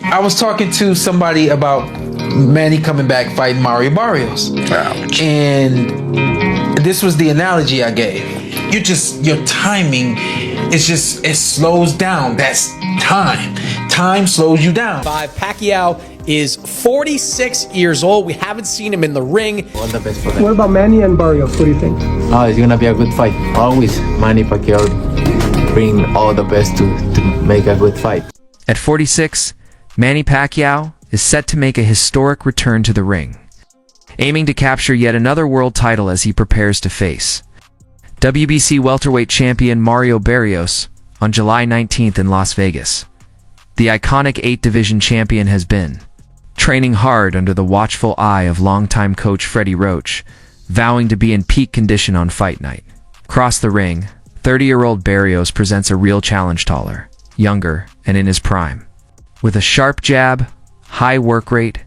I was talking to somebody about Manny coming back fighting Mario Barrios. Ouch. And this was the analogy I gave. Your timing is just, it slows down. That's time. Time slows you down. Pacquiao is 46 years old. We haven't seen him in the ring. All the best for them. What about Manny and Barrios? What do you think? Oh, it's gonna be a good fight. Always Manny Pacquiao bring all the best to make a good fight. At 46, Manny Pacquiao is set to make a historic return to the ring, aiming to capture yet another world title as he prepares to face WBC welterweight champion Mario Barrios on July 19th in Las Vegas. The iconic 8-division champion has been training hard under the watchful eye of longtime coach Freddie Roach, vowing to be in peak condition on fight night. Across the ring, 30-year-old Barrios presents a real challenge, taller, younger, and in his prime. With a sharp jab, high work rate,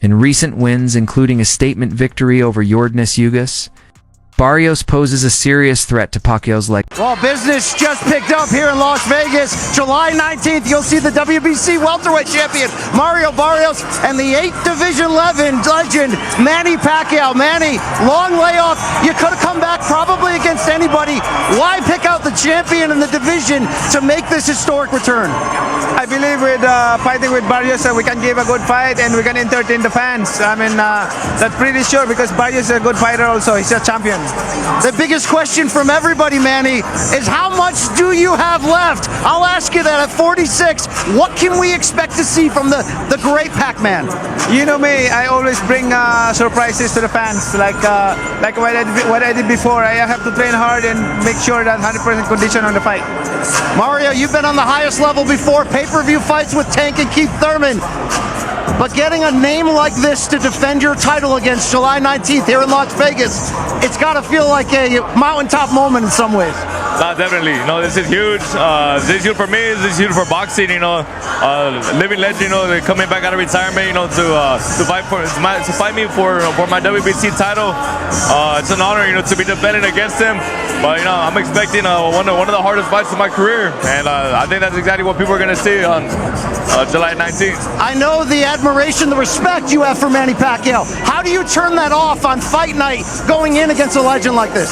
and recent wins including a statement victory over Yordenis Ugas, Barrios poses a serious threat to Pacquiao's leg. Well, business just picked up here in Las Vegas. July 19th, you'll see the WBC welterweight champion Mario Barrios and the 8-division legend Manny Pacquiao. Manny, long layoff. You could have come back probably against anybody. Why pick out the champion in the division to make this historic return? I believe with fighting with Barrios, we can give a good fight and we can entertain the fans. I mean, that's pretty sure because Barrios is a good fighter also. He's a champion. The biggest question from everybody, Manny, is how much do you have left? I'll ask you that at 46. What can we expect to see from the great Pac-Man? You know me, I always bring surprises to the fans. Like what I did before. I have to train hard and make sure that 100% condition on the fight. Mario, you've been on the highest level before, pay-per-view fights with Tank and Keith Thurman. But getting a name like this to defend your title against July 19th here in Las Vegas, it's got to feel like a mountaintop moment in some ways. Definitely. This is huge. This is huge for me. This is huge for boxing. Living legend. Coming back out of retirement. To fight me for my WBC title. It's an honor. To be defending against him. But I'm expecting one of the hardest fights of my career, and I think that's exactly what people are going to see on July 19th. I know the admiration, the respect you have for Manny Pacquiao. How do you turn that off on fight night going in against a legend like this?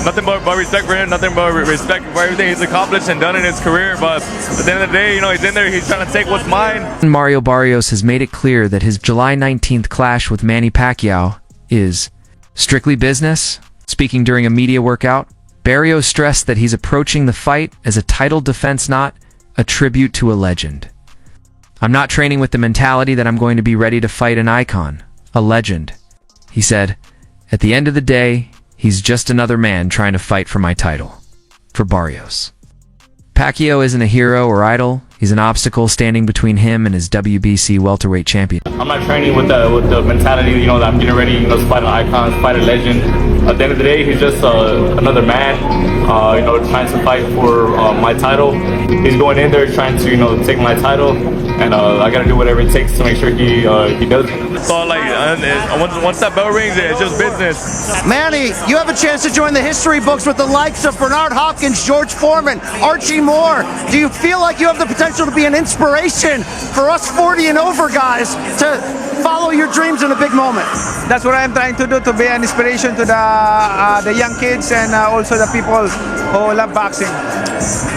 Nothing but respect for him, nothing but respect for everything he's accomplished and done in his career. But at the end of the day, he's in there, he's trying to take what's mine. Mario Barrios has made it clear that his July 19th clash with Manny Pacquiao is strictly business. Speaking during a media workout, Barrios stressed that he's approaching the fight as a title defense, not a tribute to a legend. "I'm not training with the mentality that I'm going to be ready to fight an icon, a legend," he said. "At the end of the day, he's just another man trying to fight for my title." For Barrios, Pacquiao isn't a hero or idol. He's an obstacle standing between him and his WBC welterweight champion. I'm not training with the mentality, that I'm getting ready, to fight an icon, to fight a legend. At the end of the day, he's just another man, trying to fight for my title. He's going in there trying to, take my title, and I got to do whatever it takes to make sure he does it. So, once that bell rings, it's just business. Manny, you have a chance to join the history books with the likes of Bernard Hopkins, George Foreman, Archie Moore. Do you feel like you have the potential to be an inspiration for us 40 and over guys to follow your dreams in a big moment? That's what I'm trying to do, to be an inspiration to the young kids and also the people who love boxing.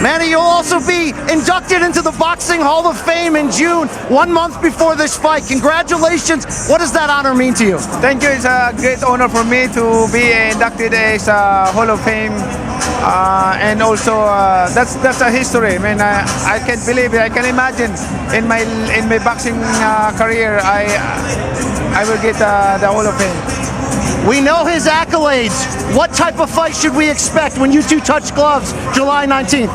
Manny, you'll also be inducted into the Boxing Hall of Fame in June, 1 month before this fight. Congratulations. What does that honor mean to you? Thank you. It's a great honor for me to be inducted as a Hall of Fame. And also, that's a history. I mean, I can't believe it. I can imagine in my boxing career, I will get the Hall of Fame. We know his accolades. What type of fight should we expect when you two touch gloves July 19th?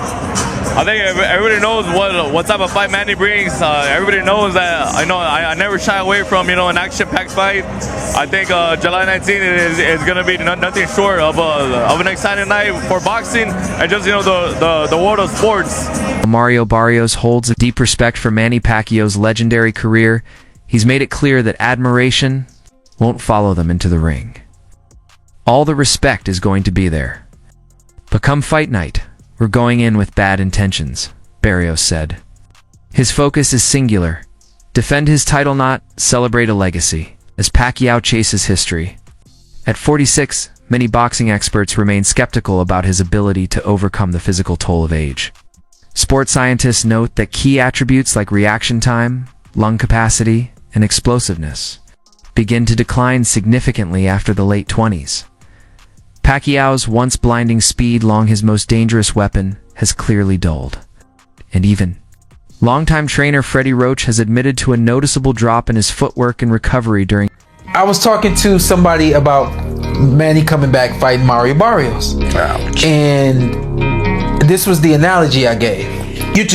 I think everybody knows what type of fight Manny brings. Everybody knows that I never shy away from an action-packed fight. I think July 19th is going to be nothing short of an exciting night for boxing and just the world of sports. Mario Barrios holds a deep respect for Manny Pacquiao's legendary career. He's made it clear that admiration won't follow them into the ring. All the respect is going to be there. But come fight night, we're going in with bad intentions, Barrios said. His focus is singular. Defend his title, not celebrate a legacy, as Pacquiao chases history. At 46, many boxing experts remain skeptical about his ability to overcome the physical toll of age. Sports scientists note that key attributes like reaction time, lung capacity, and explosiveness begin to decline significantly after the late 20s. Pacquiao's once blinding speed, long his most dangerous weapon, has clearly dulled. And even longtime trainer Freddie Roach has admitted to a noticeable drop in his footwork and recovery during. I was talking to somebody about Manny coming back fighting Mario Barrios. Ouch. And this was the analogy I gave. Your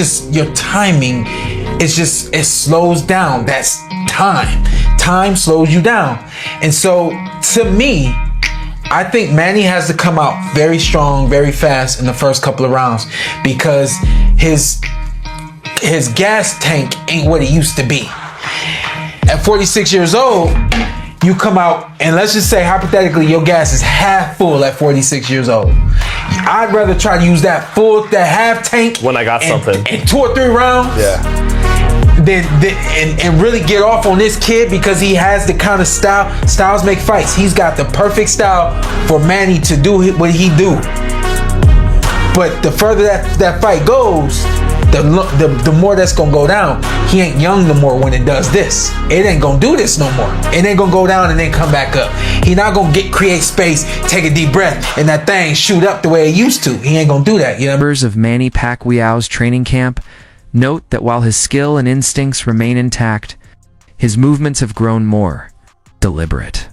timing is just, it slows down. That's time. Time slows you down. And so to me, I think Manny has to come out very strong, very fast in the first couple of rounds, because his gas tank ain't what it used to be. At 46 years old, you come out and let's just say hypothetically your gas is half full at 46 years old. I'd rather try to use that half tank when I got something in 2 or 3 rounds. Yeah. And really get off on this kid, because he has the kind of style. Styles make fights. He's got the perfect style for Manny to do what he do. But the further that fight goes, the more that's gonna go down. He ain't young no more when it does this. It ain't gonna do this no more. It ain't gonna go down and then come back up. He not gonna create space, take a deep breath, and that thing shoot up the way it used to. He ain't gonna do that. You know? Members of Manny Pacquiao's training camp note that while his skill and instincts remain intact, his movements have grown more deliberate.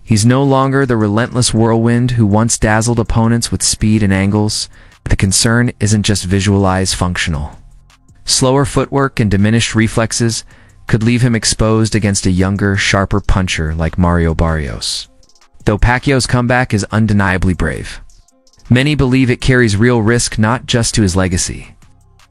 He's no longer the relentless whirlwind who once dazzled opponents with speed and angles. The concern isn't just visualized, functional. Slower footwork and diminished reflexes could leave him exposed against a younger, sharper puncher like Mario Barrios. Though Pacquiao's comeback is undeniably brave, many believe it carries real risk, not just to his legacy,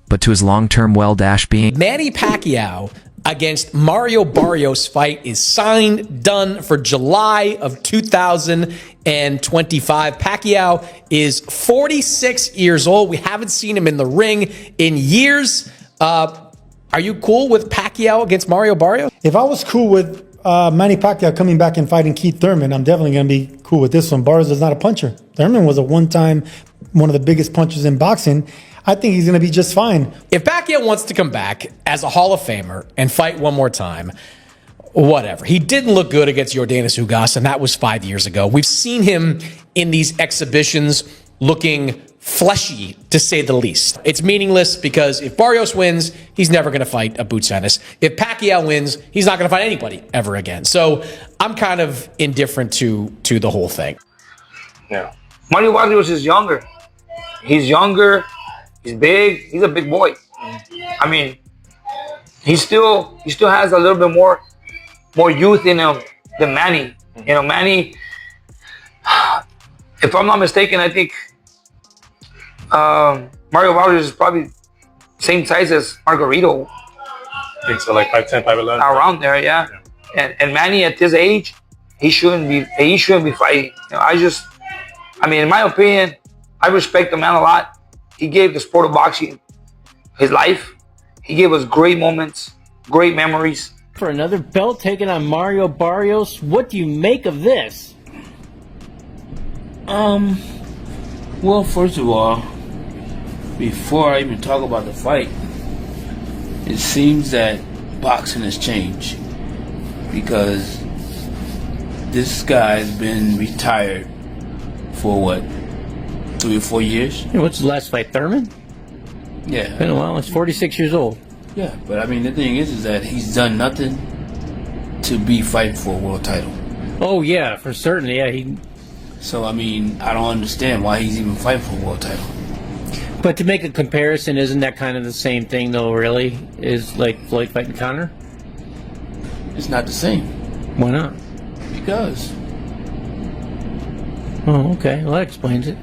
but to his long-term well-being. Manny Pacquiao against Mario Barrios fight is signed, done for July of 2025. Pacquiao is 46 years old. We haven't seen him in the ring in years. Are you cool with Pacquiao against Mario Barrios? If I was cool with Manny Pacquiao coming back and fighting Keith Thurman, I'm definitely going to be cool with this one. Barrios is not a puncher. Thurman was one of the biggest punchers in boxing. I think he's going to be just fine. If Pacquiao wants to come back as a Hall of Famer and fight one more time, whatever. He didn't look good against Yordenis Ugas, and that was 5 years ago. We've seen him in these exhibitions looking fleshy, to say the least. It's meaningless because if Barrios wins, he's never going to fight a Boots Ennis. If Pacquiao wins, he's not going to fight anybody ever again. So I'm kind of indifferent to the whole thing. Yeah. Manny Barrios is younger. He's younger. He's big. He's a big boy. I mean, he still has a little bit more youth in him than Manny. You know, Manny, if I'm not mistaken, I think Mario Barrios is probably same size as Margarito. I think so, like 5'10", 5'11". Around there, yeah. And Manny at this age, he shouldn't be fighting. You know, I mean, in my opinion, I respect the man a lot. He gave the sport of boxing his life. He gave us great moments, great memories. For another belt taken on Mario Barrios, what do you make of this? Well, first of all, before I even talk about the fight, it seems that boxing has changed, because this guy's been retired for what, 3 or 4 years? Yeah, what's the last fight, Thurman? Yeah. Been a while. He's 46 years old. Yeah, but I mean, the thing is that he's done nothing to be fighting for a world title. Oh yeah, for certain. Yeah, So I mean, I don't understand why he's even fighting for a world title. But to make a comparison, isn't that kind of the same thing, though? Really, is like Floyd fighting Conor? It's not the same. Why not? Because. Oh, okay. Well, that explains it.